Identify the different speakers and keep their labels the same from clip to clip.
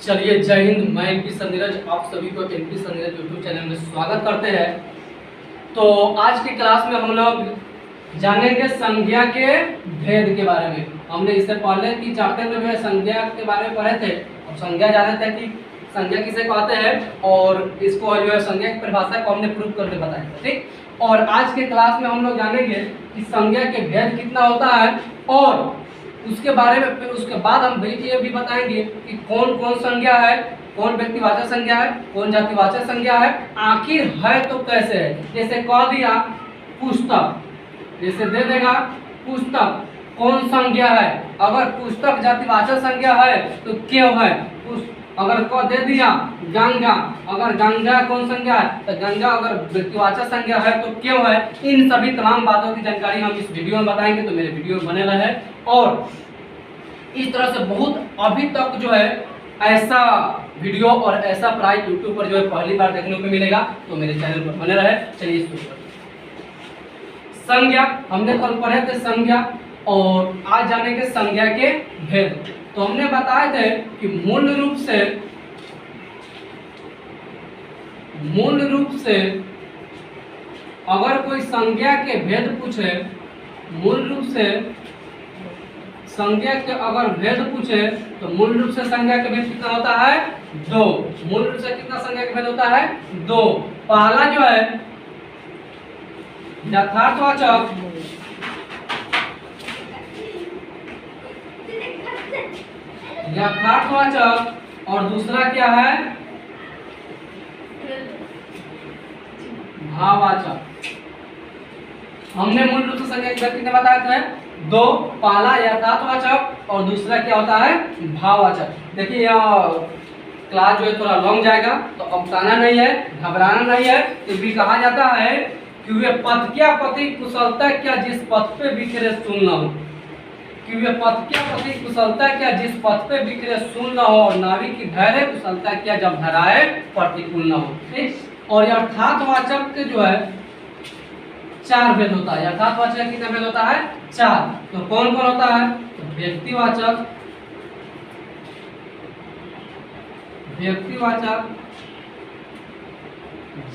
Speaker 1: चलिए, जय हिंद। मैं एनपी सर नीरज, आप सभी को NP sir Neeraj YouTube channel में स्वागत करते हैं। तो आज की क्लास में हम लोग जानेंगे संज्ञा के भेद के बारे में। हमने इससे पहले की चैप्टर में जो है संज्ञा के बारे में पढ़े थे और संज्ञा जाने थे कि संज्ञा किसे कहते हैं और इसको जो है संज्ञा की परिभाषा को हमने प्रूव करके बताया था, ठीक। और आज के क्लास में हम लोग जानेंगे कि संज्ञा के भेद कितना होता है और उसके बारे में फिर उसके बाद हम ये भी बताएंगे कि कौन कौन संज्ञा है, कौन व्यक्तिवाचक संज्ञा है, कौन जातिवाचक संज्ञा है, आखिर है तो कैसे है। जैसे कह दिया पुस्तक, जैसे दे देगा पुस्तक, कौन संज्ञा है। अगर पुस्तक जातिवाचक संज्ञा है तो क्यों है। अगर कह दे दिया गंगा, अगर गंगा कौन संज्ञा है तो गंगा अगर व्यक्तिवाचक संज्ञा है तो क्यों है। इन सभी तमाम बातों की जानकारी हम इस वीडियो में बताएंगे, तो मेरे वीडियो में बने रहे। और इस तरह से बहुत अभी तक जो है ऐसा वीडियो और ऐसा प्राइज यूट्यूब पर जो है पहली बार देखने को मिलेगा, तो मेरे चैनल पर बने रहे। चलिए शुरू करते हैं। संज्ञा हमने कल पढ़े थे संज्ञा, और आज जानेंगे संज्ञा के भेद। तो हमने बताए थे कि मूल रूप से अगर कोई संज्ञा के भेद पूछे, मूल रूप से संज्ञा के अगर भेद पूछे तो मूल रूप से संज्ञा के भेद कितना होता है, 2। मूल रूप से कितना संज्ञा के भेद होता है, 2। पहला जो है यथार्थवाचक, और दूसरा क्या है, भाववाचक। हमने मूल रूप से संज्ञा के भेद कितने बताए थे, 2। पहला यथार्थवाचक और दूसरा क्या होता है, भाववाचक। देखिए यह क्लास जो है थोड़ा लॉन्ग जाएगा, तो अवसाना नहीं है, घबराना नहीं है। तो भी कहा जाता है कि वे पथ क्या पति कुशलता क्या जिस पथ पे बिखरे सुन न हो, कि वे पथ क्या पति कुशलता क्या जिस पथ पे बिखरे सुन न हो, और नारी की धैर्य कुशलता क्या जब धराए प्रतिकूल न हो, ठीक। और यथार्थवाचक के जो है 4 भेद होता है। यथार्थवाचक कितना भेद होता है, 4। तो कौन कौन होता है, तो व्यक्तिवाचक,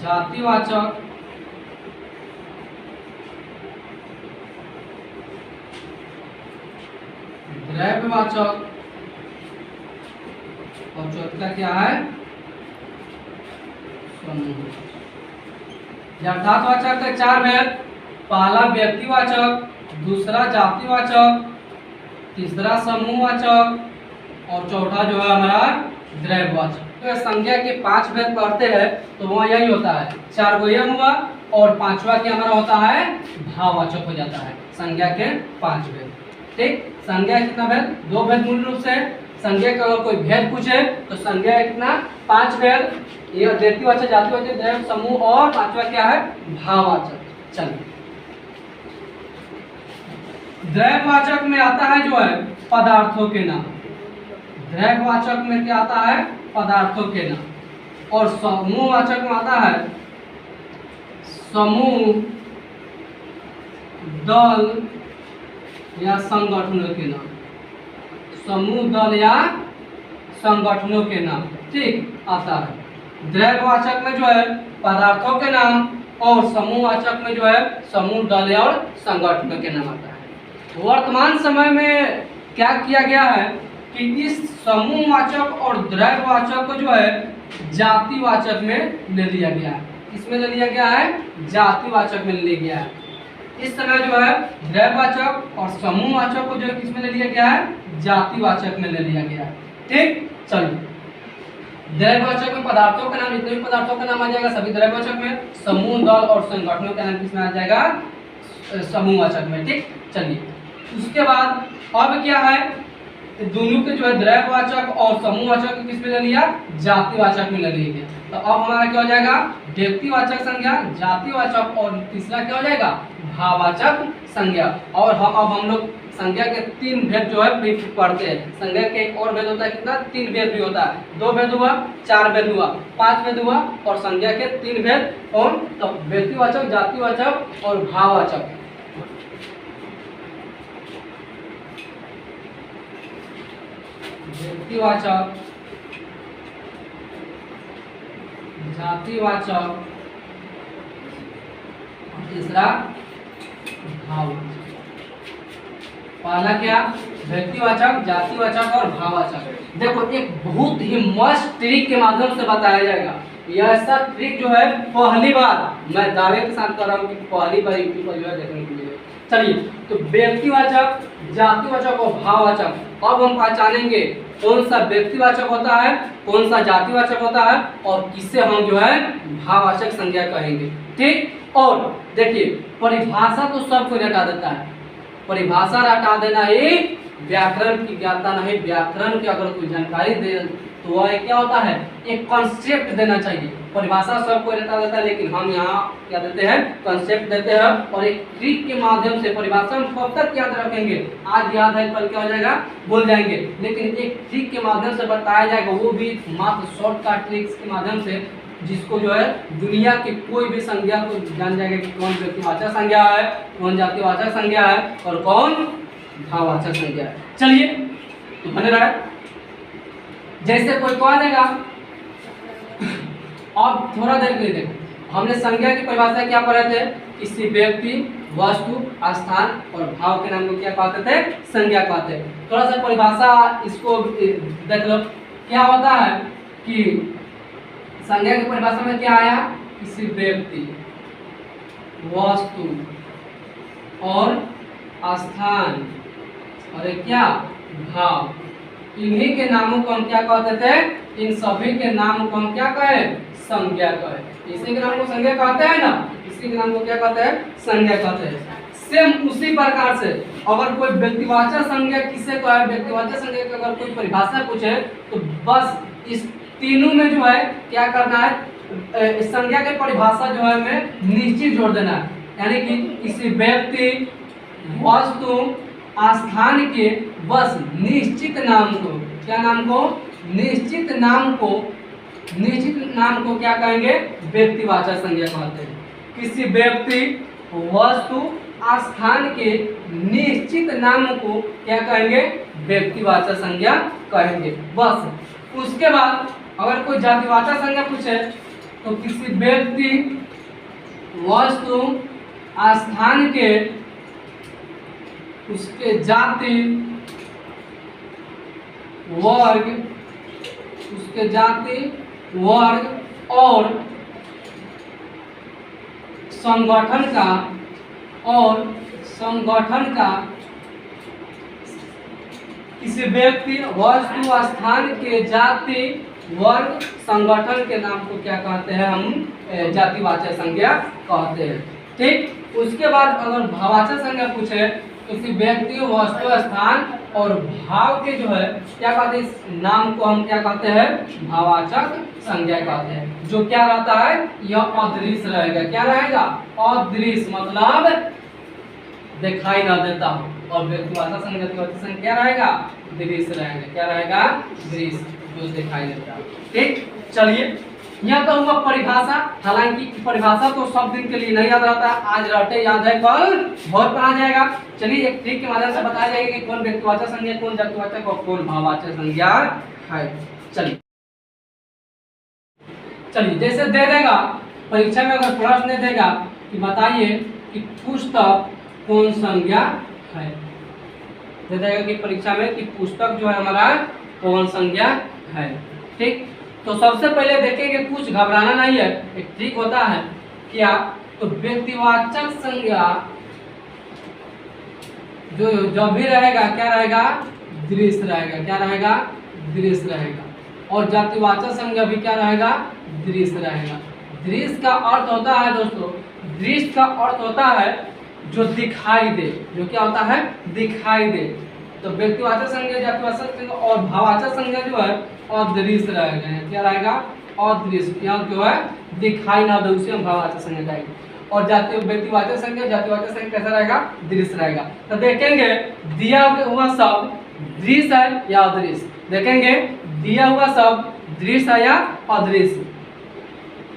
Speaker 1: जातिवाचक, द्रव्यवाचक, और चौथा क्या है, समूहवाचक। यथार्थवाचक के 4 भेद, पहला व्यक्तिवाचक, दूसरा जातिवाचक, तीसरा समूहवाचक और चौथा जो है हमारा द्रव्यवाचक। तो संज्ञा के 5 भेद पढ़ते हैं तो वहाँ यही होता है, 4 को यह हुआ और 5वां क्या हमारा होता है, भाववाचक हो जाता है। संज्ञा के 5 भेद, ठीक। संज्ञा कितना भेद, 2 भेद मूल रूप से। संज्ञा का अगर कोई भेद पूछे तो संज्ञा कितना, 5 भेद। ये व्यक्तिवाचक, जातिवाचक, द्रव्य, समूह और 5वां क्या है, भाववाचक। चलिए, द्रव्यवाचक में आता है जो है पदार्थों के नाम। द्रव्यवाचक में क्या आता है, पदार्थों के नाम। और समूहवाचक में आता है समूह, दल या संगठनों के नाम। समूह, दल या संगठनों के नाम, ठीक, आता है। द्रव्यवाचक में जो है पदार्थों के नाम और समूहवाचक में जो है समूह, दल और संगठनों के नाम आता है। वर्तमान समय में क्या किया गया है कि इस समूहवाचक और द्रव्यवाचक को जो है जातिवाचक में ले लिया गया है। इसमें ले लिया गया है, जातिवाचक में ले लिया गया है। इस समय जो है द्रव्यवाचक और समूहवाचक को जो है किसमें ले लिया गया है, जातिवाचक में ले लिया गया है, ठीक। चलिए, द्रव्यवाचक में पदार्थों का नाम, जितने भी पदार्थों का नाम आ जाएगा सभी द्रव्यवाचक में। समूह, दल और संगठनों का नाम किसमें आ जाएगा, समूहवाचक में, ठीक। चलिए, उसके बाद अब क्या है, दोनों के जो है द्रव्यवाचक और समूहवाचक को किसमें ले लिया, जातिवाचक में ले लिया गया। तो अब हमारा क्या हो जाएगा, व्यक्तिवाचक संज्ञा, जातिवाचक और तीसरा क्या हो जाएगा, भाववाचक संज्ञा। और अब हम लोग संज्ञा के 3 भेद जो है पढ़ते हैं। संज्ञा के एक और भेद होता है कितना, 3 भेद भी होता है। 2 भेद हुआ, 4 भेद हुआ, 5 भेद हुआ, और संज्ञा के 3 भेद कौन, तो व्यक्तिवाचक, जातिवाचक और भाववाचक। व्यक्तिवाचक, जातिवाचक, तीसरा भाववाचक। पहला क्या, व्यक्तिवाचक, जातिवाचक और भाववाचक। देखो एक बहुत ही मस्त ट्रिक के माध्यम से बताया जाएगा। यह ऐसा ट्रिक जो है पहली बार मैं दावे के साथ कर रहा हूँ कि पहली बार यूट्यूब पर जो है देखने को मिलेगा। चलिए, तो व्यक्तिवाचक, जातिवाचक और भाववाचक अब हम पहचानेंगे कौन सा व्यक्तिवाचक होता है, कौन सा जातिवाचक होता है और किससे हम जो है भाववाचक संज्ञा कहेंगे। ठीक, और देखिए परिभाषा तो सबको रटा देता है, परिभाषा रटा देना ही व्याकरण की ज्ञाता नहीं। व्याकरण की अगर कोई जानकारी दे तो वह क्या होता है, एक कॉन्सेप्ट देना चाहिए। परिभाषा सबको रटा देता है, लेकिन हम यहाँ क्या देते हैं, कॉन्सेप्ट देते हैं और एक ट्रिक के माध्यम से। परिभाषा हम कब तक याद रखेंगे, आज याद है कल क्या हो जाएगा, भूल जाएंगे, लेकिन एक ट्रिक के माध्यम से बताया जाएगा, वो भी मात्र शॉर्टकट ट्रिक्स के माध्यम से, जिसको जो है दुनिया की कोई भी संज्ञा को जान जाएगा कि कौन व्यक्तिवाचक संज्ञा है, कौन जातिवाचक संज्ञा है और कौन भाववाचक संज्ञा है। चलिए तो बने रहे। जैसे कोई कह देगा, अब थोड़ा देर के लिए देखो, हमने संज्ञा की परिभाषा क्या पढ़े थे, किसी व्यक्ति, वस्तु, स्थान और भाव के नाम को क्या कहते थे, संज्ञा कहते हैं। थोड़ा सा परिभाषा इसको देख लो। क्या होता है कि संज्ञा की परिभाषा में क्या आया, किसी व्यक्ति, वस्तु और स्थान और एक क्या, भाव, इन्हीं के नामों को हम क्या कहते थे, इन सभी के नाम को हम क्या कहे, संज्ञा कहे। इसी के नाम को संज्ञा कहते हैं ना, इसी के नाम को क्या कहते हैं, संज्ञा कहते हैं। सेम उसी प्रकार से अगर कोई व्यक्तिवाचक संज्ञा किसे कहे, व्यक्तिवाचक संज्ञा की अगर कोई परिभाषा पूछे तो बस इस तीनों में जो है क्या करना है, इस संज्ञा की परिभाषा जो है हमें निश्चित जोड़ देना है। यानी कि किसी व्यक्ति, वस्तु, स्थान के बस निश्चित नाम को, क्या नाम को, निश्चित नाम को, निश्चित नाम को क्या कहेंगे, व्यक्तिवाचक संज्ञा कहते हैं। किसी व्यक्ति, वस्तु, स्थान के निश्चित नाम को क्या कहेंगे, व्यक्तिवाचक संज्ञा कहेंगे बस। उसके बाद अगर कोई जातिवाचक संज्ञा पूछे तो किसी व्यक्ति, वस्तु, स्थान के, उसके जाति, वर्ग, उसके जाति, वर्ग और संगठन का, और संगठन का, किसी व्यक्ति, वस्तु, स्थान के जाति, वर्ग, संगठन के नाम को क्या कहते हैं, हम जातिवाचक संज्ञा कहते हैं। ठीक, उसके बाद अगर भाववाचक संज्ञा पूछे, किसी व्यक्ति, वस्तु, स्थान और भाव के जो है क्या कहते हैं, इस नाम को हम क्या कहते हैं, भाववाचक संज्ञा कहते हैं। जो क्या रहता है, यह अदृश्य रहेगा। क्या रहेगा, अदृश्य, मतलब दिखाई ना देता हो। और व्यक्तिवाचक संज्ञा क्या रहेगा, दृश्य रहेगा। क्या रहेगा, दृश्य, जो दिखाई देता है। ठीक, चलिए यह तो हुआ परिभाषा। हालांकि परिभाषा तो सब दिन के लिए नहीं याद रहता, आज रटे याद है, कल बहुत पढ़ा जाएगा। चलिए एक ट्रिक के माध्यम से बताया जाएगा कि कौन व्यक्तिवाचक संज्ञा, कौन जातिवाचक और कौन भाववाचक संज्ञा है। चलिए जैसे दे देगा परीक्षा में, अगर प्रश्न देगा कि बताइए कि पुस्तक कौन संज्ञा है, दे देगा कि परीक्षा में कि पुस्तक जो है हमारा कौन संज्ञा है। ठीक, तो सबसे पहले देखेंगे, कुछ घबराना नहीं है, एक ट्रिक होता है क्या, तो व्यक्तिवाचक संज्ञा जो जब भी रहेगा क्या रहेगा, दृश्य रहेगा। क्या रहेगा, दृश्य रहेगा। और जातिवाचक संज्ञा भी क्या रहेगा, दृश्य रहेगा। दृश्य का अर्थ होता है दोस्तों, दृश्य का अर्थ होता है जो दिखाई दे, जो क्या होता है, दिखाई दे। तो व्यक्तिवाचक संज्ञा, जातिवाचक संज्ञा और भाववाचक संज्ञा जो है अदृश्य रहेगा। क्या रहेगा, अदृश्य, यहाँ जो है दिखाई ना दे, उसे हम भाववाचक संज्ञा कहेंगे। और व्यक्तिवाचक संज्ञा, जातिवाचक संज्ञा कैसा रहेगा, दृश्य रहेगा। तो देखेंगे दिया हुआ शब्द दृश्य है या अदृश्य, देखेंगे दिया हुआ शब्द दृश्य है या अदृश्य।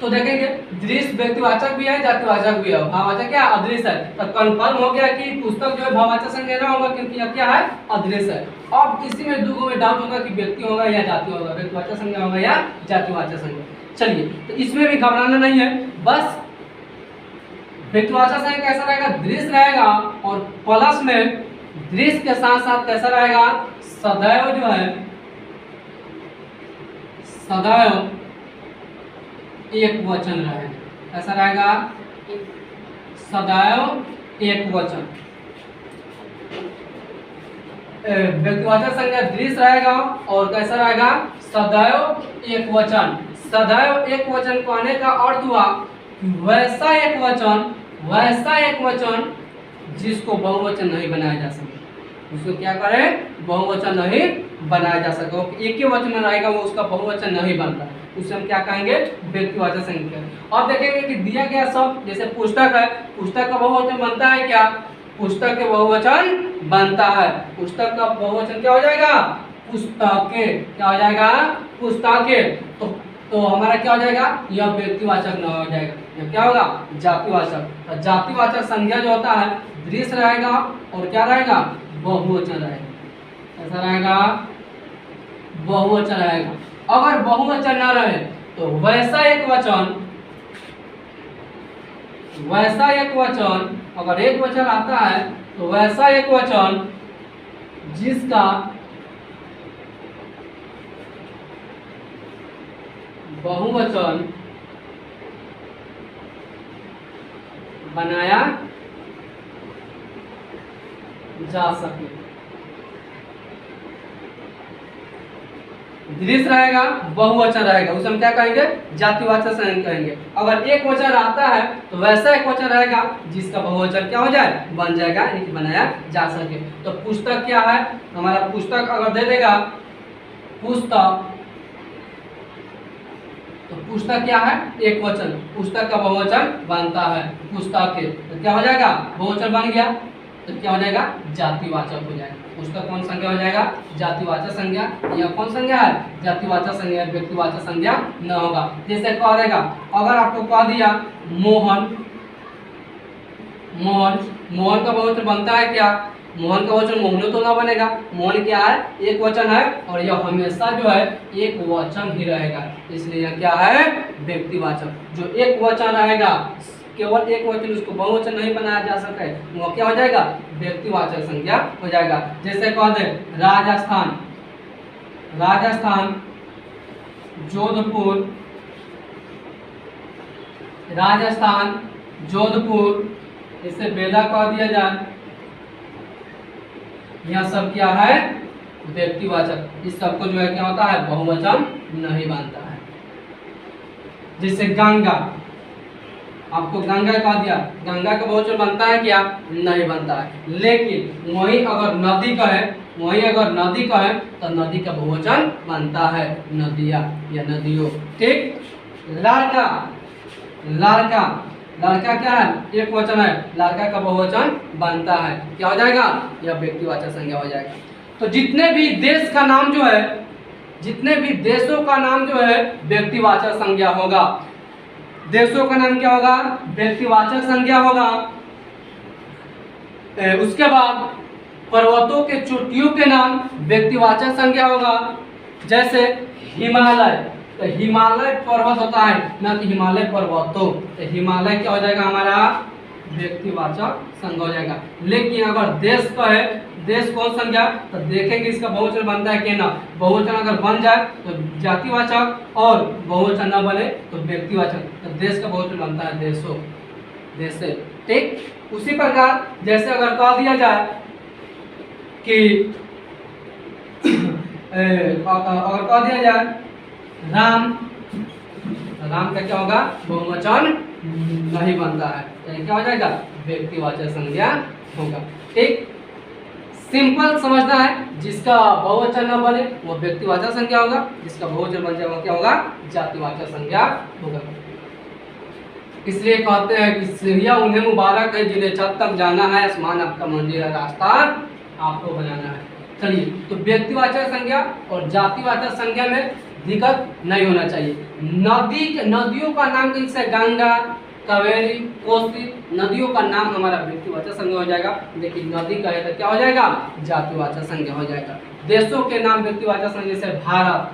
Speaker 1: तो देखेंगे दृश्य व्यक्तिवाचक भी है, जातिवाचक भी है। भाववाचक क्या अदृश्य है, तो कंफर्म हो गया कि पुस्तक जो है भाववाचक संज्ञा ना होगा, क्योंकि यह क्या है अदृश्य है। अब किसी में दो में डाउट होगा कि व्यक्ति होगा या जाति होगा, व्यक्तिवाचक संज्ञा होगा या जातिवाचक संज्ञा। चलिए, तो इसमें भी घबराना नहीं है, बस व्यक्तिवाचक संज्ञा कैसा रहेगा, दृश्य रहेगा, और प्लस में दृश्य के साथ साथ कैसा रहेगा, सदैव जो है सदैव एक वचन रहेगा। ऐसा रहेगा सदैव एक वचन। व्यक्तिवाचक संज्ञा दृश्य रहेगा और कैसा रहेगा, सदैव एक वचन। सदैव एक वचन कहने का अर्थ हुआ वैसा एक वचन जिसको बहुवचन नहीं बनाया जा सके। उसको क्या करें, बहुवचन नहीं बनाया जा सके, एक ही वचन में रहेगा, वो उसका बहुवचन नहीं बनता, उसे हम क्या कहेंगे, व्यक्तिवाचक संज्ञा। अब देखेंगे कि दिया गया शब्द जैसे पुस्तक है, पुस्तक का बहुवचन बनता है क्या, पुस्तक के बहुवचन बनता है। पुस्तक का बहुवचन क्या हो जाएगा, पुस्तके। क्या हो जाएगा, पुस्तके। तो हमारा क्या हो जाएगा, यह व्यक्तिवाचक न हो जाएगा, यह क्या होगा, जातिवाचक। तो जातिवाचक संज्ञा जो होता है दृश्य रहेगा और क्या रहेगा, बहुवचन रहेगा। ऐसा रहेगा, बहुवचन रहेगा। अगर बहुवचन ना रहे तो वैसा एक वचन, अगर एक वचन आता है तो वैसा एक वचन जिसका बहुवचन बनाया जा सके। दृश्य रहेगा, बहुवचन रहेगा, उसे हम क्या कहेंगे, जातिवाचक संज्ञा कहेंगे। अगर एक वचन आता है तो वैसा एक वचन रहेगा जिसका बहुवचन क्या हो जाए, बन जाएगा, यानी कि बनाया जा सके। तो पुस्तक क्या है, हमारा पुस्तक अगर दे देगा पुस्तक, तो पुस्तक क्या है, एक वचन, पुस्तक का बहुवचन बनता है पुस्तक के, तो क्या हो जाएगा, बहुवचन बन गया, तो क्या हो जाएगा, जातिवाचक हो जाएगा। पुस्तक कौन संज्ञा हो जाएगा, जातिवाचक संज्ञा। यह कौन संज्ञा है, जातिवाचक संज्ञा, व्यक्तिवाचक संज्ञा न होगा। जैसे कह देगा, अगर आपको कह दिया मोहन, मोहन का बहुवचन बनता है क्या, मोहन का वचन मोहनो तो ना बनेगा, मोहन क्या है, एक वचन है, और यह हमेशा जो है एक वचन ही रहेगा, इसलिए यह क्या है, व्यक्तिवाचक। जो एक वचन रहेगा, केवल एक वचन, उसको बहुवचन नहीं बनाया जा सके, वो क्या हो जाएगा, व्यक्तिवाचक संज्ञा हो जाएगा। जैसे कह दे राजस्थान, जोधपुर, राजस्थान, जोधपुर, इसे बेला कह दिया जाए, यह सब क्या है, व्यक्तिवाचक। इस सब को जो है क्या होता है, बहुवचन नहीं बनता है। जैसे गंगा, आपको गंगा कह दिया, गंगा का बहुवचन बनता है क्या, नहीं बनता है। लेकिन वहीं अगर नदी कहे तो नदी का बहुवचन बनता है, नदिया या नदियों। ठीक। लड़का क्या है, एक वचन है, लड़का का बहुवचन बनता है, क्या हो जाएगा, यह व्यक्तिवाचक संज्ञा हो जाएगा। तो जितने भी देश का नाम जो है, जितने भी देशों का नाम जो है व्यक्तिवाचक संज्ञा होगा। देशों का नाम क्या होगा, व्यक्तिवाचक संज्ञा होगा। उसके बाद पर्वतों के चोटियों के नाम व्यक्तिवाचक संज्ञा होगा। जैसे हिमालय, तो हिमालय पर्वत होता है, ना कि हिमालय पर्वतों, तो हिमालय क्या हो जाएगा, हमारा व्यक्तिवाचक संज्ञा हो जाएगा। लेकिन अगर देश का है, देश कौन संज्ञा, तो देखेंगे इसका बहुवचन बनता है कि ना। बहुवचन अगर बन जाए तो जातिवाचक, और बहुवचन न बने तो व्यक्तिवाचक। तो देश का बहुवचन बनता है देशों, देशे। ठीक। उसी प्रकार जैसे अगर कह दिया जाए कि अगर कह दिया जाए राम, राम का क्या होगा, बहुवचन नहीं बनता है, तो क्या हो जाएगा, व्यक्तिवाचक संज्ञा होगा। ठीक। सिंपल समझना है, जिसका बहुवचन न बने वो व्यक्तिवाचक संज्ञा होगा, जिसका बहुवचन बन जाएगा क्या होगा, जातिवाचक संज्ञा होगा। इसलिए कहते हैं कि सीढ़ियां उन्हें मुबारक है जिन्हें छत तक जाना है, आसमान आपका मंजिल है, रास्ता आपको बनाना है। चलिए, तो व्यक्तिवाचक संज्ञा और जातिवाचक संज्ञा में दिक्कत नहीं होना चाहिए। नदियों का नाम जैसे गंगा, कावेरी, कोसी, नदियों का नाम हमारा व्यक्तिवाचक संज्ञा हो जाएगा, लेकिन नदी कहे तो क्या हो जाएगा, जातिवाचक संज्ञा हो जाएगा। देशों के नाम व्यक्तिवाचक संज्ञा जैसे भारत,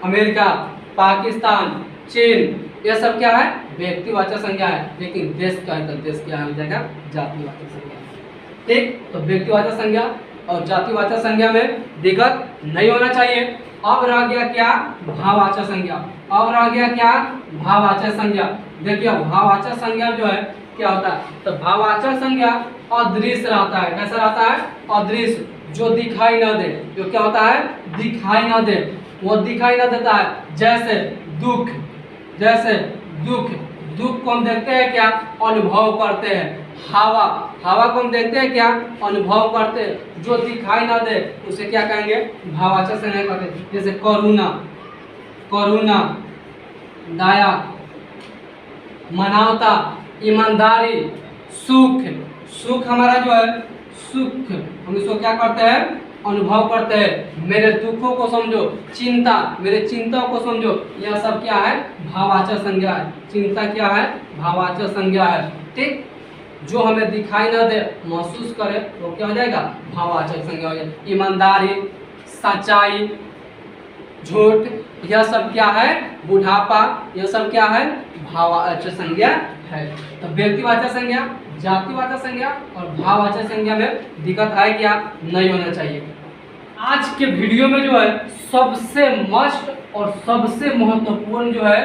Speaker 1: अमेरिका, पाकिस्तान, चीन, ये सब क्या है, व्यक्तिवाचक संज्ञा है, लेकिन देश कहे तो देश क्या हो जाएगा, जातिवाचक संज्ञा। ठीक, तो व्यक्तिवाचक संज्ञा और जातिवाचक संज्ञा में दिक्कत नहीं होना चाहिए। अब रह गया क्या, भाववाचक संज्ञा। अब रह गया क्या, भाववाचक संज्ञा। देखिए भाववाचक संज्ञा जो है क्या होता है, तो भाववाचक संज्ञा अदृश्य रहता है। कैसा रहता है, अदृश्य, जो दिखाई न दे, जो क्या होता है, दिखाई न दे, वो दिखाई न देता है। जैसे दुख, जैसे दुख, दुख को हम देखते हैं क्या, अनुभव करते हैं। हवा, हवा को हम देखते हैं क्या, अनुभव करते हैं। जो दिखाई ना दे उसे क्या कहेंगे, भाववाचक संज्ञा कहते हैं। जैसे करुणा, करुणा, दया, मानवता, ईमानदारी, सुख, सुख हमारा जो है, सुख हम इसको क्या करते हैं, अनुभव करते हैं। मेरे दुखों को समझो, चिंता, मेरे चिंता को समझो, यह सब क्या है, भाववाचक संज्ञा है। चिंता क्या है, भाववाचक संज्ञा है। ठीक, जो हमें दिखाई ना दे, महसूस करे, तो क्या हो जाएगा, भाववाचक संज्ञा हो जाएगा। ईमानदारी, सच्चाई, झूठ, यह सब क्या है, बुढ़ापा, यह सब क्या है, भाववाचक संज्ञा है। तो व्यक्तिवाचक संज्ञा, जातिवाचक संज्ञा और भाववाचक संज्ञा में दिक्कत है क्या, नहीं होना चाहिए। आज के वीडियो में जो है सबसे मस्ट और सबसे महत्वपूर्ण जो है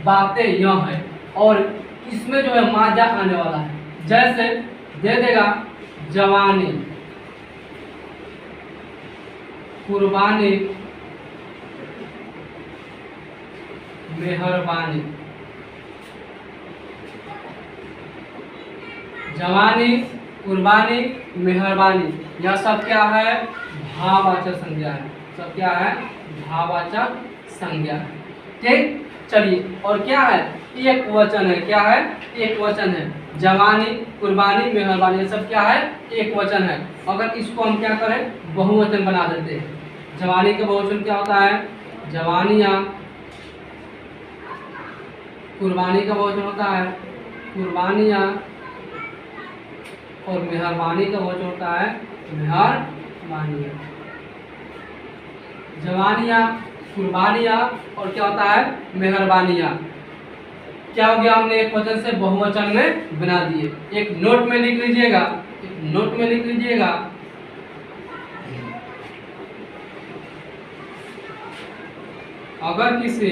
Speaker 1: बातें यह है, और इसमें जो है माजा आने वाला है। जैसे दे देगा जवानी, कुर्बानी, मेहरबानी। जवानी, कुर्बानी, मेहरबानी, यह सब क्या है, भाववाचक संज्ञा है। सब क्या है, भाववाचक संज्ञा है। ठीक, चलिए, और क्या है, एक वचन है। क्या है, एक वचन है। जवानी, कुर्बानी, मेहरबानी, ये सब क्या है, एक वचन है। अगर इसको हम क्या करें, बहुवचन बना देते हैं। जवानी का बहुवचन क्या होता है, जवानियाँ। कुर्बानी का बहुवचन होता है कुर्बानियाँ, और मेहरबानी का बहुवचन होता है मेहरबानियाँ। जवानियाँ, कुर्बानियाँ, और क्या होता है, मेहरबानियाँ। क्या हो गया, हमने एक वचन से बहुवचन में बना दिए। एक नोट में लिख लीजिएगा, एक नोट में लिख लीजिएगा, अगर किसी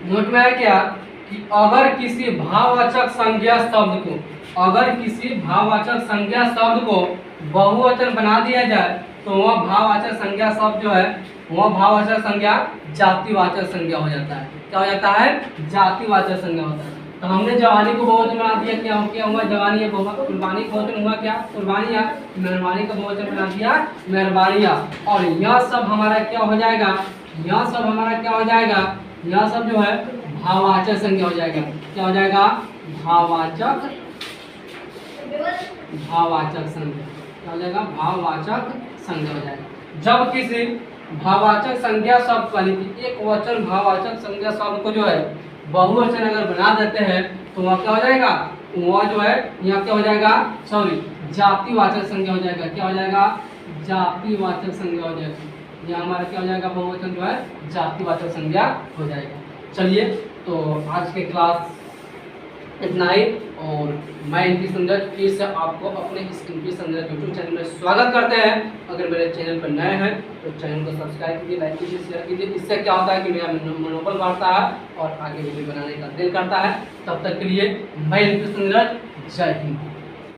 Speaker 1: नोट में है क्या कि अगर किसी भाववाचक संज्ञा शब्द को, अगर किसी भाववाचक संज्ञा शब्द को बहुवचन बना दिया जाए तो वह भाववाचक संज्ञा शब्द जो है वह भाववाचक संज्ञा जातिवाचक संज्ञा हो जाता है। क्या हो जाता है, जातिवाचक संज्ञा होता है। तो हमने जवानी को बहुवचन बना दिया, क्या हुआ, जवानी है। कुर्बानी का बहुवचन हुआ क्या, कुर्बानियाँ। मेहरबानी का बहुवचन बना दिया, मेहरबानियाँ। और यह सब हमारा क्या हो जाएगा, यह सब हमारा क्या हो जाएगा, यह सब जो है भाववाचक संज्ञा हो जाएगा। क्या हो जाएगा, भाववाचक, भाववाचक संज्ञा। क्या हो जाएगा, भाववाचक संज्ञा हो जाएगा। जब किसी भाववाचक संज्ञा शब्द यानी कि एक वचन भाववाचक संज्ञा शब्द को जो है बहुवचन अगर बना देते हैं तो वह क्या हो जाएगा, वहाँ जो है यहाँ क्या हो जाएगा, सॉरी जातिवाचक संज्ञा हो जाएगा। क्या हो जाएगा, जातिवाचक संज्ञा हो जाएगा। यहाँ हमारा क्या हो जाएगा, बहुवचन जो है जातिवाचक संज्ञा हो जाएगा। चलिए तो आज के क्लास इतना ही, और मैं एनपी संजय फिर से आपको अपने इस एनपी संजय यूट्यूब चैनल में स्वागत करते हैं। अगर मेरे चैनल पर नए हैं तो चैनल को सब्सक्राइब कीजिए, लाइक कीजिए, शेयर कीजिए। इससे क्या होता है कि मेरा मनोबल बढ़ता है और आगे वीडियो बनाने का दिल करता है। तब तक के लिए मैं एनपी संजय, जय हिंद।